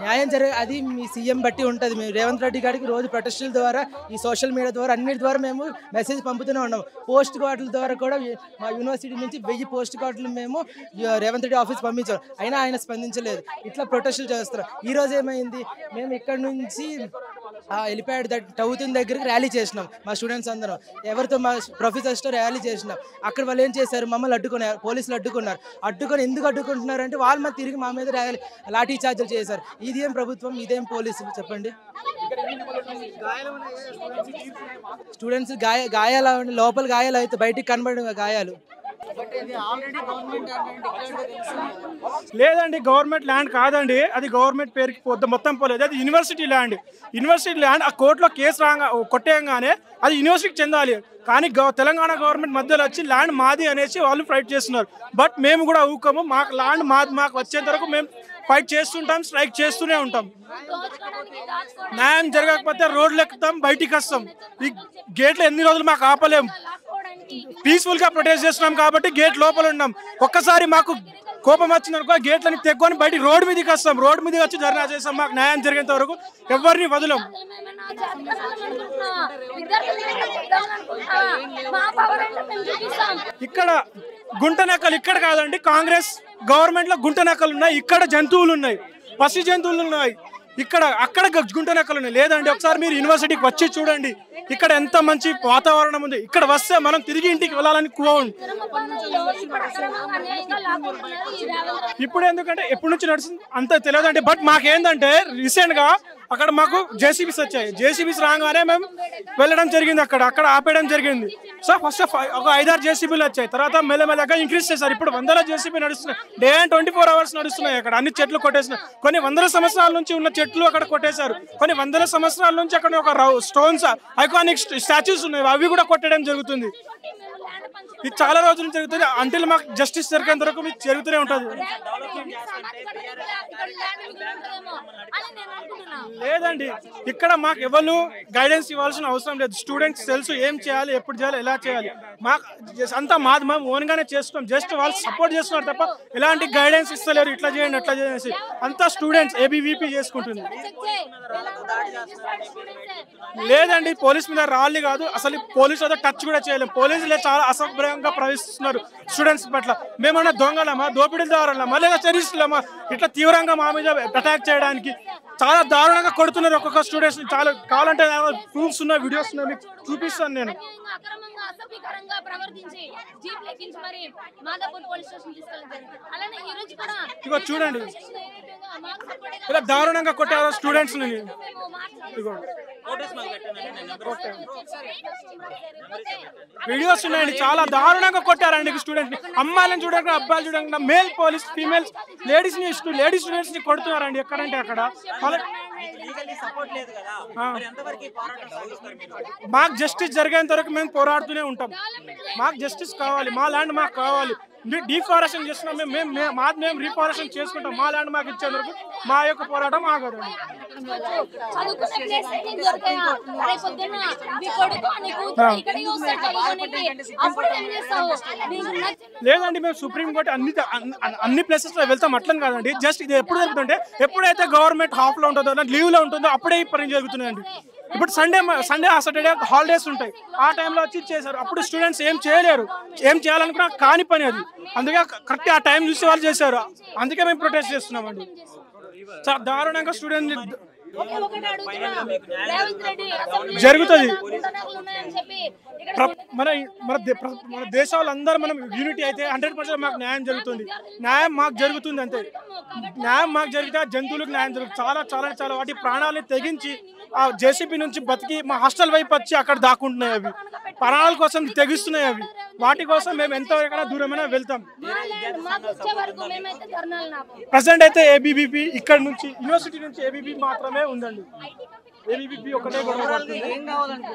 న్యాయం అది మీ సీఎం బట్టి ఉంటుంది. మేము రేవంత్ రెడ్డి గారికి రోజు ప్రొటెస్టుల ద్వారా ఈ సోషల్ మీడియా ద్వారా అన్నిటి ద్వారా మేము మెసేజ్ పంపుతూనే ఉన్నాం. పోస్ట్ కార్డుల ద్వారా కూడా మా యూనివర్సిటీ నుంచి 1000 పోస్ట్ కార్డులు మేము రేవంత్ రెడ్డి ఆఫీస్ పంపించాం. అయినా ఆయన స్పందించలేదు. ఇట్లా ప్రొటెస్టులు చేస్తున్నాం. ఈరోజు ఏమైంది, మేము ఇక్కడ నుంచి హెలిప్యాడ్ టౌతిన్ దగ్గరికి ర్యాలీ చేసినాం. మా స్టూడెంట్స్ అందరం ఎవరితో మా ప్రొఫెసర్స్తో ర్యాలీ చేసినాం. అక్కడ వాళ్ళు ఏం చేశారు, మమ్మల్ని అడ్డుకున్నారు. పోలీసులు అడ్డుకొని ఎందుకు అడ్డుకుంటున్నారు అంటే వాళ్ళు మా తిరిగి మా మీద లాఠీ చార్జీలు చేశారు. ఇదేం ప్రభుత్వం, ఇదేం పోలీసులు చెప్పండి. స్టూడెంట్స్ గాయాలు లోపల గాయాలు అయితే బయటికి కనబడిన గాయాలు. లేదండి, గవర్నమెంట్ ల్యాండ్ కాదండి, అది గవర్నమెంట్ పేరుకి మొత్తం పోలేదు. అది యూనివర్సిటీ ల్యాండ్. యూనివర్సిటీ ల్యాండ్ ఆ కోర్టులో కేసు కొట్టేయంగానే అది యూనివర్సిటీకి చెందాలి. కానీ తెలంగాణ గవర్నమెంట్ మధ్యలో వచ్చి ల్యాండ్ మాది అనేసి వాళ్ళు ఫైట్ చేస్తున్నారు. బట్ మేము కూడా ఊకము. మాకు ల్యాండ్ మాది, మాకు వచ్చేంత వరకు మేము ఫైట్ చేస్తుంటాం, స్ట్రైక్ చేస్తూనే ఉంటాం. న్యాయం జరగకపోతే రోడ్లు ఎక్కుతాం, బయటికి వస్తాం. ఈ గేట్లు ఎన్ని రోజులు మాకు ఆపలేం. పీస్ఫుల్ గా ప్రొటెస్ట్ చేస్తున్నాం కాబట్టి గేట్ లోపల ఉన్నాం. ఒక్కసారి మాకు కోపం వచ్చిందనుకో గేట్లని తెక్కుని బయటికి రోడ్డు మీదకి వస్తాం. రోడ్డు మీదకి వచ్చి ధర్నా చేస్తాం. మాకు న్యాయం జరిగేంత వరకు ఎవరిని వదలం. ఇక్కడ గుంట నక్కలు ఇక్కడ కాదండి, కాంగ్రెస్ గవర్నమెంట్ లో గుంట నక్కలు ఉన్నాయి. ఇక్కడ జంతువులు ఉన్నాయి, పసి జంతువులు ఉన్నాయి. అక్కడ గుంట నక్కలు ఉన్నాయి. లేదండి, ఒకసారి మీరు యూనివర్సిటీకి వచ్చి చూడండి. ఇక్కడ ఎంత మంచి వాతావరణం ఉంది. ఇక్కడ వస్తే మనం తిరిగి ఇంటికి వెళ్ళాలని కోవండి. ఇప్పుడు ఎందుకంటే ఎప్పటి నుంచి నడుస్తుంది అంత తెలియదండి. బట్ మాకేందంటే రీసెంట్ గా అక్కడ మాకు జేసీబీస్ వచ్చాయి. జేసీబీస్ రాగానే మేము వెళ్ళడం జరిగింది. అక్కడ ఆపేయడం జరిగింది. సో ఫస్ట్ ఒక 5-6 జేసీబీలు వచ్చాయి. తర్వాత మెల్లమెల్లగా ఇంక్రీజ్ చేశారు. ఇప్పుడు 100 జేసీబీ నడుస్తున్నాయి. డే అండ్ 24 hours నడుస్తున్నాయి. అక్కడ అన్ని చెట్లు కొట్టేసినాయి. కొన్ని 100 సంవత్సరాల నుంచి ఉన్న చెట్లు అక్కడ కొట్టేశారు. కొన్ని 100 సంవత్సరాల నుంచి అక్కడ ఒక స్టోన్స్ ఐకానిక్ స్టాచ్యూస్ ఉన్నాయి, అవి కూడా కొట్టడం జరుగుతుంది. ఇది చాలా రోజులు జరుగుతుంది. అంటిల్ మాకు జస్టిస్ జరిగేంత వరకు మీకు జరుగుతూనే ఉంటుంది. లేదండి, ఇక్కడ మాకు ఎవరు గైడెన్స్ ఇవ్వాల్సిన అవసరం లేదు. స్టూడెంట్స్ తెలుసు ఏం చేయాలి, ఎప్పుడు చేయాలి, ఎలా చేయాలి. మాకు అంతా మాది మేము ఓన్గానే చేస్తున్నాం. జస్ట్ వాళ్ళు సపోర్ట్ చేస్తున్నారు తప్ప ఎలాంటి గైడెన్స్ ఇస్తలేరు. ఇట్లా చేయండి, అట్లా చేసి అంతా స్టూడెంట్స్ ఏబీవీపీ చేసుకుంటుంది. లేదండి, పోలీస్ మీద రాళ్ళు కాదు, అసలు పోలీసులతో టచ్ కూడా చేయలేము. పోలీసులే చాలా అసభ్యంగా ప్రవర్తిస్తున్నారు స్టూడెంట్స్ పట్ల. మేమన్నా దొంగలమా, దోపిడీదారులమా, లేదా టెర్రరిస్టులమా? ఇట్లా తీవ్రంగా మా మీద అటాక్ చేయడానికి చాలా దారుణంగా కొడుతున్నారు ఒక్కొక్క స్టూడెంట్స్. చాలా కావాలంటే ప్రూఫ్స్ ఉన్నాయి, వీడియోస్ ఉన్నాయి, మీకు చూపిస్తాను నేను. ఇగో చూడండి, ఇలా దారుణంగా కొట్టారు స్టూడెంట్స్ ని. వీడియోస్ ఉన్నాయండి, చాలా దారుణంగా కొట్టారండి స్టూడెంట్స్ ని. అమ్మాయిలను చూడకుండా, అబ్బాయిలు చూడకుండా, male police, females, ladies students ని కొడుతున్నారండి ఎక్కడంటే అక్కడ. మాకు జస్టిస్ జరిగేంత వరకు మేము పోరాడుతూనే ఉంటాం. మాకు జస్టిస్ కావాలి, మా ల్యాండ్ మాకు కావాలి. డీఫారెస్టేషన్ చేస్తున్నాం మేము రీఫారెస్టేషన్ చేసుకుంటాం. మా ల్యాండ్ మాకు ఇచ్చే వరకు మా యొక్క పోరాటం ఆగదండి. లేదండి, మేము సుప్రీంకోర్టు అన్ని ప్లేసెస్ లో వెళ్తాం, అట్లని కాదండి. జస్ట్ ఇది ఎప్పుడు జరుగుతుంటే ఎప్పుడైతే గవర్నమెంట్ హాఫ్ లో ఉంటుందో, లీవ్ లో ఉంటుందో అప్పుడే ఈ పని జరుగుతున్నాయండి. ఇప్పుడు సండే సాటర్డే హాలిడేస్ ఉంటాయి. ఆ టైంలో వచ్చి చేశారు. అప్పుడు స్టూడెంట్స్ ఏం చేయలేరు. ఏం చేయాలనుకున్నా కాని పని అది. అందుకే కరెక్ట్ ఆ టైం చూసి వాళ్ళు చేశారు. అందుకే మేము ప్రొటెస్ట్ చేస్తున్నామండి. చాలా దారుణంగా స్టూడెంట్ జరుగుతుంది. మన దేశాలందరూ మనం యూనిటీ అయితే 100% మాకు న్యాయం జరుగుతుంది. న్యాయం మాకు జరుగుతుంది అంతే. న్యాయం మాకు జరిగితే జంతువులకు న్యాయం జరుగుతుంది. చాలా చాలా చాలా వాటి ప్రాణాలని తెగించి ఆ జేసీబీ నుంచి బతికి మా హాస్టల్ వైపు వచ్చి అక్కడ దాక్కుంటున్నాయి. అవి ప్రాణాల కోసం తెగిస్తున్నాయి. అవి వాటి కోసం మేము ఎంతవరకైనా దూరమైనా వెళ్తాం. ప్రజెంట్ అయితే ఏబీవీపీ ఇక్కడ నుంచి యూనివర్సిటీ నుంచి ఏబీవీ మాత్రమే ఉందండి. ఏబీవీపీ ఒకటే గొడవ పడుతుంది.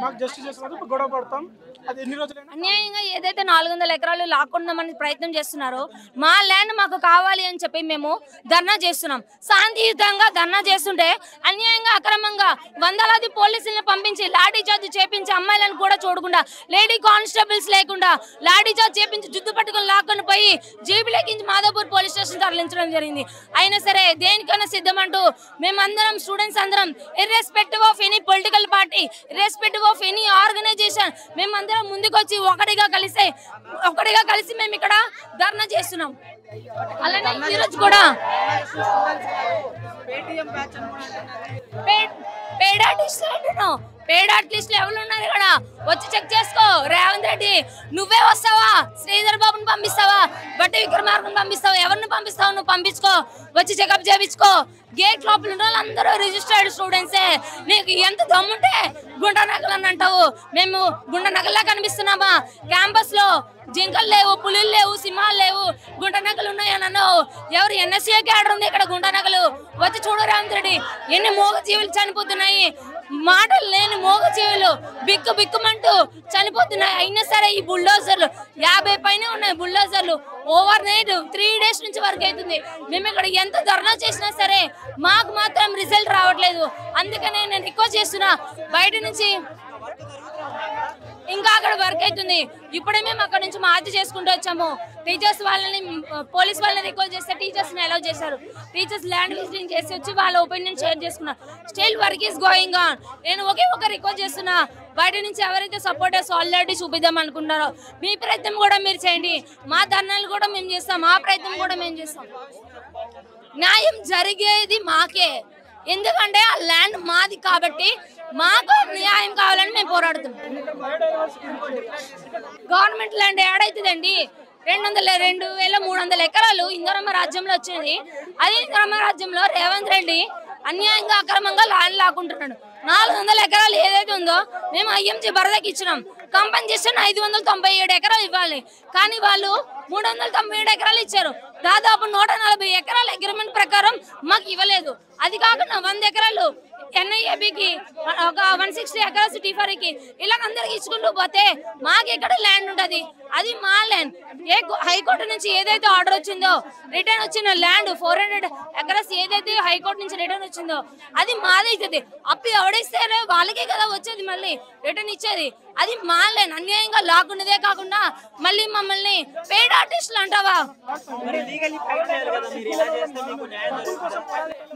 మాకు జస్టిస్ చేస్తున్నారు, గొడవ పడతాం. అది ఎన్ని రోజులైనా అన్యాయంగా ఏదైతే 400 ఎకరాలు లాక్కుందామని ప్రయత్నం చేస్తున్నారో మా ల్యాండ్ మాకు కావాలి అని చెప్పి మేము ధర్నా చేస్తున్నాం. శాంతియుతంగా ధర్నా చేస్తుంటే అన్యాయంగా అక్రమంగా వందలాది పోలీసులను పంపించి లాఠీ చార్జ్ చేపించి అమ్మాయిలను కూడా చూడకుండా లేడీ కానిస్టేబుల్స్ లేకుండా లాఠీ చార్జ్ చేపించి జుద్దు పట్టుకుని లాక్కొని పోయి జీబులెక్కించి మాధవపూర్ పోలీస్ స్టేషన్ తరలించడం జరిగింది. అయినా సరే దేనికైనా సిద్ధమంటూ మేమందరం స్టూడెంట్స్ అందరం irrespective of any political party, irrespective of any organisation మేమందరం ముందుకొచ్చి ఒకటిగా కలిసి మేము ఇక్కడ ధర్నా చేస్తున్నాం. అలానే ఈరోజు కూడా పేడ్ ఆర్టిస్టులు ఎవరు ఉన్నారు ఇక్కడ వచ్చి చెక్ చేసుకో. రేవంత్ రెడ్డి నువ్వే వస్తావా, శ్రీధర్ బాబుని పంపిస్తావా, బట్టి విక్రమార్కను పంపిస్తావా, ఎవరిని పంపిస్తావు నువ్వు పంపించుకో, వచ్చి చెకప్ చేయించుకో. గేట్ లోపల ఉన్న వాళ్ళందరూ రిజిస్టర్డ్ స్టూడెంట్సే. నీకు ఎంత దమ్ముంటే గుంట నగలు అని అంటావు. మేము గుంట నగల్లా కనిపిస్తున్నామా? క్యాంపస్ లో జింకలు లేవు, పులులు లేవు, సింహాలు లేవు, గుంట నగలు ఉన్నాయని అన్నావు. ఎవరు ఎన్ఎస్ఏ క్యాడర్ ఉంది ఇక్కడ గుంట నగలు వచ్చి చూడు. రేవంత్ రెడ్డి ఎన్ని మూగ జీవులు చనిపోతున్నాయి, మాటలు లేని మూగ జీవులు బిక్కుమంటూ చనిపోతున్నాయి. అయినా సరే ఈ బుల్డోజర్లు 50 పైన ఉన్నాయి. బుల్డోజర్లు ఓవర్ నైట్ 3 days నుంచి వరకు అవుతుంది. మేము ఇక్కడ ఎంత ధర్నా చేసినా సరే మాకు మాత్రం రిజల్ట్ రావట్లేదు. అందుకనే నేను రిక్వెస్ట్ చేస్తున్నా, బయట నుంచి ఇంకా అక్కడ వర్క్ అవుతుంది. ఇప్పుడే మేము అక్కడ నుంచి మార్చి చేసుకుంటూ వచ్చాము. టీచర్స్ వాళ్ళని పోలీస్ వాళ్ళని రిక్వెస్ట్ చేస్తే టీచర్స్ని అలౌ చేశారు. టీచర్స్ ల్యాండ్ విజిటింగ్ చేసి వచ్చి వాళ్ళ ఒపీనియన్ షేర్ చేసుకున్నారు. Still work is going on. నేను ఒకే ఒక రిక్వెస్ట్ చేస్తున్నా, బయట నుంచి ఎవరైతే సపోర్టర్స్ ఆల్రెడీ చూపిద్దాం అనుకుంటారో మీ ప్రయత్నం కూడా మీరు చేయండి. మా ధర్నాలు కూడా మేము చేస్తాం, మా ప్రయత్నం కూడా మేము చేస్తాం. న్యాయం జరిగేది మాకే, ఎందుకంటే ఆ ల్యాండ్ మాది కాబట్టి మాకు న్యాయం కావాలని మేము పోరాడుతున్నాం. Government land ఏడైతుందండి? 2,300 ఎకరాలు ఇందిరమ్మ రాజ్యంలో వచ్చింది. అదే ఇందిరమ్మ రాజ్యంలో రేవంత్ రెడ్డి అన్యాయంగా అక్రమంగా ల్యాండ్ లాక్కుంటున్నాడు. 400 ఎకరాలు ఏదైతే ఉందో మేము ఐఎంజీ బరదకి ఇచ్చినాం. కంపెన్సేషన్ 597 ఎకరాలు ఇవ్వాలి, కానీ వాళ్ళు 397 ఎకరాలు ఇచ్చారు. దాదాపు 140 ఎకరాల అగ్రిమెంట్ ప్రకారం మాకు ఇవ్వలేదు. అది కాకుండా 100 ఎకరాలు ఎన్ఐఏబికి, ఒక 160 ఎకరాలు టీఫారీకి, ఇలా అందరికి ఇచ్చుకుంటూ పోతే మాకు ఎక్కడ ల్యాండ్ ఉంటుంది? అది మా ల్యాండ్. హైకోర్టు నుంచి ఏదైతే ఆర్డర్ వచ్చిందో, రిటర్న్ వచ్చిన ల్యాండ్ 400 ఎకరాస్ ఏదైతే హైకోర్టు నుంచి రిటర్న్ వచ్చిందో అది మాదైతుంది. అప్పు ఎవడిస్తారో వాళ్ళకే కదా వచ్చేది, మళ్ళీ రిటర్న్ ఇచ్చేది. అది మా ల్యాండ్. అన్యాయంగా లాక్కున్నదే కాకుండా మళ్ళీ మమ్మల్ని పేడ్ ఆర్టిస్టులు అంటావా?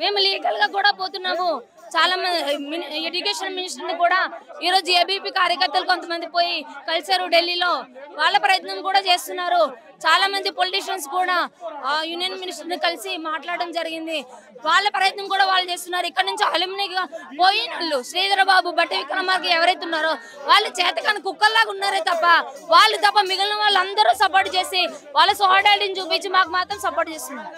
మేము లీగల్ గా కూడా పోతున్నాము. చాలా మంది ఎడ్యుకేషన్ మినిస్టర్ని కూడా ఈరోజు ఏబీపీ కార్యకర్తలు కొంతమంది పోయి కలిసారు ఢిల్లీలో. వాళ్ళ ప్రయత్నం కూడా చేస్తున్నారు. చాలా మంది పొలిటీషియన్స్ కూడా యూనియన్ మినిస్టర్ని కలిసి మాట్లాడడం జరిగింది. వాళ్ళ ప్రయత్నం కూడా వాళ్ళు చేస్తున్నారు. ఇక్కడ నుంచి అలుమినిగా పోయిన వాళ్ళు శ్రీధర్ బాబు, బట్టి విక్రమార్క ఎవరైతే ఉన్నారో వాళ్ళు చేతకాని కుక్కల్లాగా ఉన్నారే తప్ప వాళ్ళు తప్ప మిగిలిన వాళ్ళందరూ సపోర్ట్ చేసి వాళ్ళ సోడాలిటీని చూపించి మాకు మాత్రం సపోర్ట్ చేస్తున్నారు.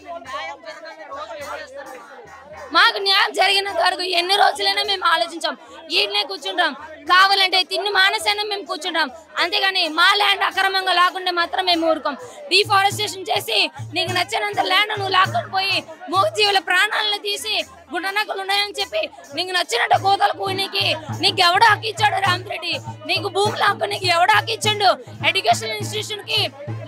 మాకు న్యాయం జరిగినంత వరకు ఎన్ని రోజులైనా మేము ఆలోచించాం. ఈడనే కూర్చుంటాం, కావాలంటే తిన్ని మానసైనా మేము కూర్చుంటాం. అంతేగాని మా ల్యాండ్ అక్రమంగా లాక్కుంటే మాత్రం మేము ఊరుకోం. డిఫారెస్టేషన్ చేసి నీకు నచ్చినంత ల్యాండ్ నువ్వు లాక్కొని పోయి మూగజీవుల ప్రాణాలను తీసి గుండనకలు ఉన్నాయని చెప్పి నీకు నచ్చినట్టు కోతలు కూనికి నీకు ఎవడు హక్కు ఇచ్చాడు? రేవంత్ రెడ్డి నీకు భూమి లాక్కు నీకు ఎవడు హక్కు ఇచ్చాడు? ఎడ్యుకేషన్ ఇన్స్టిట్యూషన్ కి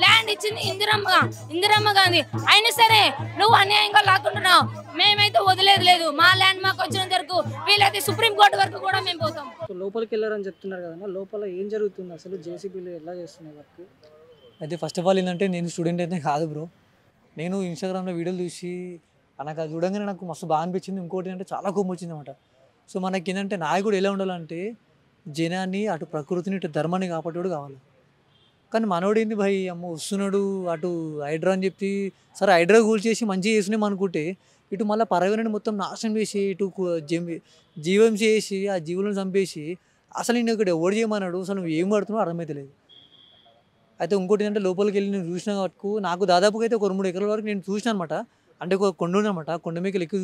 ల్యాండ్ ఇచ్చింది ఇందిరమ్మ గాంధీ. అయినా సరే నువ్వు అన్యాయంగా లాక్కుంటున్నావు. మేమైతే వదిలేదు లేదు. మా ల్యాండ్ మాకు వచ్చినంత వరకు, వీలైతే సుప్రీంకోర్టు వరకు కూడా మేము పోతాం. లోపలికి వెళ్ళారని చెప్తున్నారు కదా, లోపల ఏం జరుగుతుంది అసలు? జేసీబీలు ఎలా చేస్తున్నాయి వర్క్? అయితే ఫస్ట్ ఆఫ్ ఆల్ ఏంటంటే నేను స్టూడెంట్ అయితే కాదు బ్రో. నేను ఇన్స్టాగ్రామ్లో వీడియోలు చూసి నాకు అది చూడంగానే నాకు మస్తు బాగా అనిపించింది. ఇంకోటి అంటే చాలా కోపం వచ్చింది అనమాట. సో మనకి ఏంటంటే నాయకుడు ఎలా ఉండాలంటే జనాన్ని, అటు ప్రకృతిని, ఇటు ధర్మాన్ని కాపాడేవాడు కావాలి. కానీ మనోడు ఏంది భయ్, అమ్మ వస్తున్నాడు అటు హైడ్రా అని చెప్పి, సరే హైడ్రా కూల్చేసి మంచిగా చేసినాం అనుకుంటే ఇటు మళ్ళీ పర్యావరణాన్ని మొత్తం నాశనం చేసి, ఇటు జీవం చేసి ఆ జీవులను చంపేసి అసలు నేను ఇక్కడ ఎవడు చేయమన్నాడు, అసలు నువ్వు ఏం పడుతున్నావు అర్థమైతే లేదు. అయితే ఇంకోటి ఏంటంటే లోపలికి వెళ్ళి నేను చూసిన వరకు నాకు దాదాపుగా అయితే ఒక 2-3 ఎకరాల వరకు నేను చూసిన అనమాట. అంటే ఒక కొండ ఉందన్నమాట, కొండ మీకు ఎక్కువ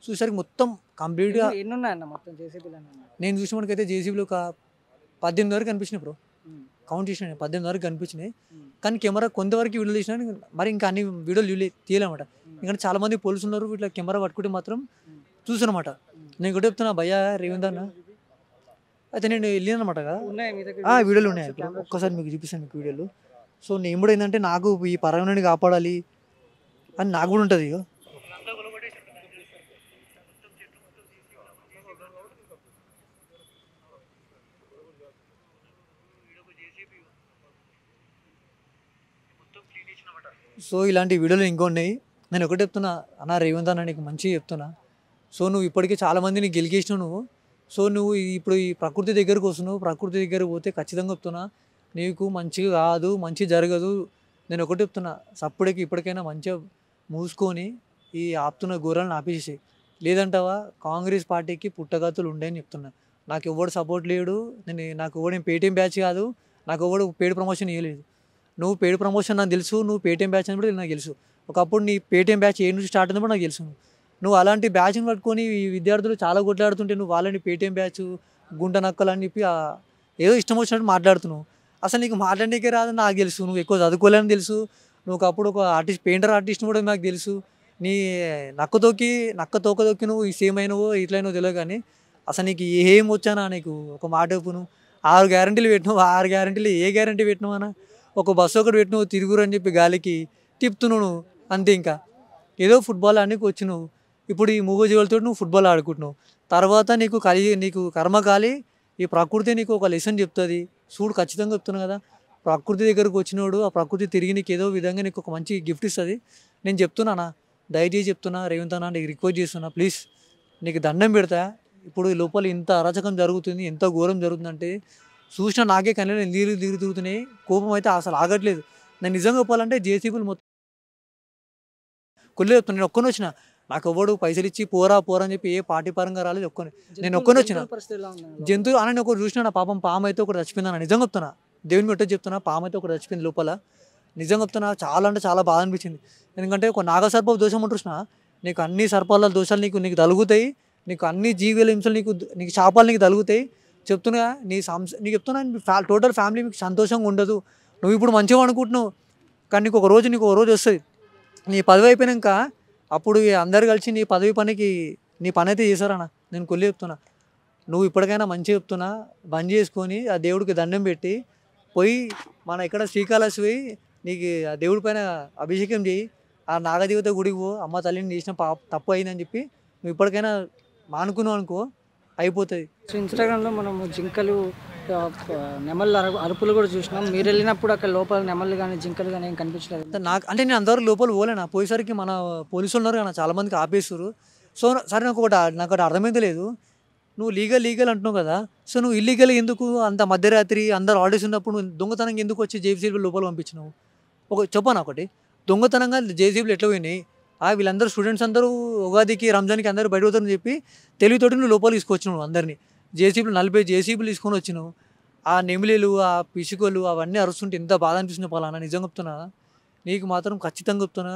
చూసేసరికి మొత్తం కంప్లీట్గా ఎన్ని ఉన్నాయన్న మొత్తం జేసీబీలు? నేను చూసిన మనకైతే జేసీబీలు ఒక 18 వరకు కనిపించినాయి బ్రో. కౌంట్ చేసిన 18 వరకు కనిపించినాయి. కానీ కెమెరా కొంతవరకు వీడియోలు తీసినా, మరి ఇంకా అన్ని వీడియోలు తీయలేమాట. ఎందుకంటే చాలామంది పోలీసులు ఉన్నారు, ఇట్లా కెమెరా పట్టుకుంటే మాత్రం చూసానమాట. నేను కూడా చెప్తున్నా భయ్యా రేవంత్ అన్న అయితే నేను వెళ్ళినమాట కదా ఉన్నాయి మీ దగ్గర వీడియోలు ఉన్నాయి ఇప్పుడు ఒక్కసారి మీకు చూపిస్తాను మీకు వీడియోలు. సో నేను కూడా ఏంటంటే నాకు ఈ పర్యావరణాన్ని కాపాడాలి అని నాకు కూడా ఉంటుంది. ఇక సో ఇలాంటి వీడియోలు ఇంకో ఉన్నాయి. నేను ఒకటి చెప్తున్నా అన్న రేవంత్ అన్న నీకు మంచిగా చెప్తున్నా. సో నువ్వు ఇప్పటికే చాలామందిని గెలిగేసినావు నువ్వు. సో నువ్వు ఇప్పుడు ఈ ప్రకృతి దగ్గరకు వస్తున్నావు. ప్రకృతి దగ్గరకు పోతే ఖచ్చితంగా చెప్తున్నా నీకు మంచిగా కాదు, మంచి జరగదు. నేను ఒకటి చెప్తున్నా సప్పుడికి ఇప్పటికైనా మంచిగా మూసుకొని ఈ ఆపుతున్న ఘోరాలను ఆపేసి, లేదంటావా కాంగ్రెస్ పార్టీకి పుట్టగతులు ఉండేని చెప్తున్నా. నాకు ఎవడు సపోర్ట్ లేడు. నాకు ఎవడు పేటీఎం బ్యాచ్ కాదు, నాకు ఎవడు పేడ్ ప్రమోషన్ ఇవ్వలేదు. నువ్వు పేడ్ ప్రమోషన్ నాకు తెలుసు, నువ్వు పేటీఎం బ్యాచ్ అని కూడా నాకు తెలుసు. ఒకప్పుడు నీ పేటీఎం బ్యాచ్ ఏ నుంచి స్టార్ట్ అయిందో కూడా నాకు తెలుసు. నువ్వు అలాంటి బ్యాచ్ని పట్టుకొని ఈ విద్యార్థులు చాలా కొట్లాడుతుంటే నువ్వు వాళ్ళని పేటీఎం బ్యాచ్ గుంట నక్కలు అని చెప్పి ఏదో ఇష్టం వచ్చినట్టు మాట్లాడుతున్నావు. అసలు నీకు మాట్లాడడానికి రాదని నాకు తెలుసు. నువ్వు ఎక్కువ చదువుకోలేని తెలుసు. నువ్వు ఒకప్పుడు ఒక పెయింటర్ ఆర్టిస్ట్ కూడా నాకు తెలుసు. నీ నక్క తోకదొక్కి నువ్వు ఈ సేమ్ అయినవో ఇట్లయినో తెలియదు. కానీ అసలు నీకు ఏం వచ్చానా నీకు ఒక మాట చెప్పు. నువ్వు 6 గ్యారంటీలు పెట్టినావు. 6 గ్యారంటీలు ఏ గ్యారంటీ పెట్టినావు అన్న? ఒక బస్సు ఒకటి పెట్టినావు తిరుగురు అని చెప్పి గాలికి తిప్పుతున్నావు నువ్వు అంతే. ఇంకా ఏదో ఫుట్బాల్ ఆడడానికి వచ్చినావు. ఇప్పుడు ఈ మూగజీవులతో నువ్వు ఫుట్బాల్ ఆడుకుంటున్నావు. తర్వాత నీకు కర్మ కాలి ఈ ప్రకృతి నీకు ఒక లెసన్ చెప్తుంది. చూడు ఖచ్చితంగా చెప్తున్నావు కదా, ప్రకృతి దగ్గరకు వచ్చినోడు ఆ ప్రకృతి తిరిగి నీకు ఏదో విధంగా నీకు ఒక మంచి గిఫ్ట్ ఇస్తుంది. నేను చెప్తున్నానా, దయచేసి చెప్తున్నా రేవంత్ అన్న నీకు రిక్వెస్ట్ చేస్తున్నా ప్లీజ్, నీకు దండం పెడతా. ఇప్పుడు లోపల ఇంత అరాచకం జరుగుతుంది, ఎంత ఘోరం జరుగుతుందంటే చూసినా నాకే కనీసం నీరు తిరుగుతున్నాయి. కోపం అయితే అసలు ఆగట్లేదు. నేను నిజంగా చెప్పాలంటే జేసీబీలు మొత్తం కొల్లి చెప్తాను. నేను ఒక్కనే వచ్చిన, నాకు ఎవడు పైసలు ఇచ్చి పోరా అని చెప్పి ఏ పార్టీ పరంగా రాలేదు. నేను ఒక్కనే వచ్చిన. జంతువులు అని ఒకటి చూసినా నా పాపం పాము అయితే ఒకటి చచ్చిపోయింది. నిజంగా చెప్తున్నా, దేవుని మెట్ట చెప్తున్నా, పాము అయితే ఒకటి చచ్చిపోయింది లోపల. నిజంగా చెప్తున్నా, చాలా అంటే చాలా బాధ అనిపించింది. ఎందుకంటే ఒక నాగసర్ప దోషం అంటున్నా, నీకు అన్ని సర్పాల దోషాలు నీకు తగులుతాయి. నీకు అన్ని జీవుల హింసలు నీకు శాపాలు నీకు తగులుతాయి. చెప్తున్నా నీకు చెప్తున్నా, టోటల్ ఫ్యామిలీ మీకు సంతోషంగా ఉండదు. నువ్వు ఇప్పుడు మంచిగా అనుకుంటున్నావు, కానీ నీకు ఒక రోజు వస్తుంది. నీ పదవి అయిపోయాక అప్పుడు అందరు కలిసి నీ పదవి నీ పని అయితే చేశారన్న. నేను కొల్లి చెప్తున్నా, నువ్వు ఇప్పటికైనా మంచిగా చెప్తున్నా, బంద్ చేసుకొని ఆ దేవుడికి దండం పెట్టి పోయి మన ఇక్కడ శ్రీకాళహస్తి పోయి నీకు ఆ దేవుడి పైన అభిషేకం చేయి. ఆ నాగదేవత గుడికి పో, అమ్మ తల్లిని చేసిన తప్పు అయిందని చెప్పి నువ్వు ఇప్పటికైనా మానుకున్నావు అనుకో, అయిపోతుంది. సో ఇన్స్టాగ్రామ్లో మనము జింకలు నెమళ్ళు అరుపులు కూడా చూసినాం. మీరు వెళ్ళినప్పుడు అక్కడ లోపల నెమళ్ళు కానీ జింకలు కానీ ఏం కనిపించలేదు. అంటే నేను అందరూ లోపల పోలేనా, పోయేసరికి మన పోలీసులు ఉన్నారు కదా చాలామందికి ఆపేస్తారు. సో సరే నాకు ఒకటి అర్థమైతే లేదు. నువ్వు లీగల్ అంటున్నావు కదా, సో నువ్వు ఇల్లీగల్ ఎందుకు అంత మధ్యరాత్రి అందరు ఆర్డర్స్ ఉన్నప్పుడు నువ్వు దొంగతనంగా ఎందుకు వచ్చి జేసీబీ లోపల పంపించినావు? చెప్పాను ఒకటి, దొంగతనంగా జేసీబీలు ఎట్లా పోయినాయి? వీళ్ళందరూ స్టూడెంట్స్ అందరూ ఉగాదికి రంజాన్కి అందరూ బయట పోతారని చెప్పి తెలివితోటి నువ్వు లోపల తీసుకొచ్చినావు అందరినీ. జేసీబీలు 40 జేసీబీలు తీసుకొని వచ్చినావు. ఆ నెమిలీలు ఆ పిసుకలు అవన్నీ అరుస్తుంటే ఎంత బాధ అనిపిస్తుంది పలానా. నిజంగా చెప్తున్నా, నీకు మాత్రం ఖచ్చితంగా చెప్తున్నా,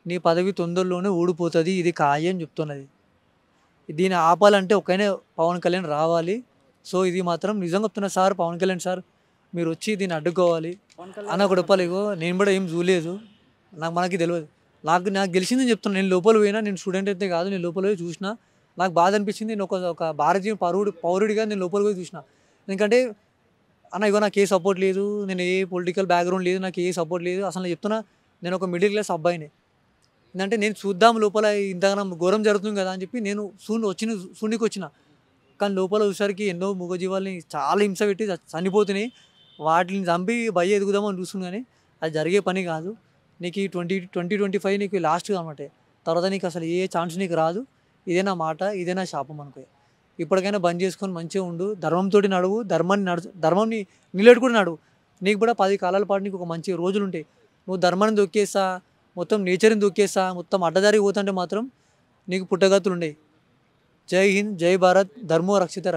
నీ పదవి తొందరలోనే ఊడిపోతుంది. ఇది ఖాయం చెప్తున్నది. దీన్ని ఆపాలంటే ఒకనే పవన్ కళ్యాణ్ రావాలి. సో ఇది మాత్రం నిజంగా చెప్తున్నా సార్, పవన్ కళ్యాణ్ సార్ మీరు వచ్చి దీన్ని అడ్డుకోవాలి అన్న ఒక చెప్పాలి. నేను కూడా ఏం చూడలేదు, మనకి తెలియదు. నాకు గెలిచిందని చెప్తున్నా. నేను లోపల పోయినా, నేను స్టూడెంట్ అయితే కాదు, నేను లోపల పోయి చూసినా, నాకు బాధ అనిపించింది. నేను ఒక భారతీయ పౌరుడిగా నేను లోపలికి పోయి చూసిన. ఎందుకంటే అన్న నాకు ఏ సపోర్ట్ లేదు, నేను ఏ పొలిటికల్ బ్యాక్గ్రౌండ్ లేదు, నాకు ఏ సపోర్ట్ లేదు. అసలు నేను చెప్తున్నా, నేను ఒక మిడిల్ క్లాస్ అబ్బాయిని. ఎందుకంటే నేను చూద్దాం లోపల ఇంతగానో ఘోరం జరుగుతుంది కదా అని చెప్పి నేను శూన్యకి వచ్చిన. కానీ లోపల చూసరికి ఎన్నో మూగజీవాల్ని చాలా హింస పెట్టి చనిపోతున్నాయి. వాటిని చంపి భయ ఎదుగుదామని చూస్తుంది, కానీ అది జరిగే పని కాదు. నీకు ఈ 2025 నీకు లాస్ట్ అనమాట. తర్వాత నీకు అసలు ఏ ఛాన్స్ నీకు రాదు. ఇదే నా మాట, ఇదే నా శాపం అనుకో. ఇప్పటికైనా బంద్ చేసుకొని మంచిగా ఉండు, ధర్మంతో నడువు, ధర్మంని నిలబెట్టుకుని నడువు. నీకు కూడా 10 కాలాల పాటు నీకు ఒక మంచి రోజులు ఉంటాయి. నువ్వు ధర్మాన్ని దొక్కేస్తా, మొత్తం నేచర్ని దొక్కేస్తా, మొత్తం అడ్డదారికి పోతుంటే మాత్రం నీకు పుట్టగతులు ఉండేవి. జై హింద్, జై భారత్, ధర్మో రక్షిత.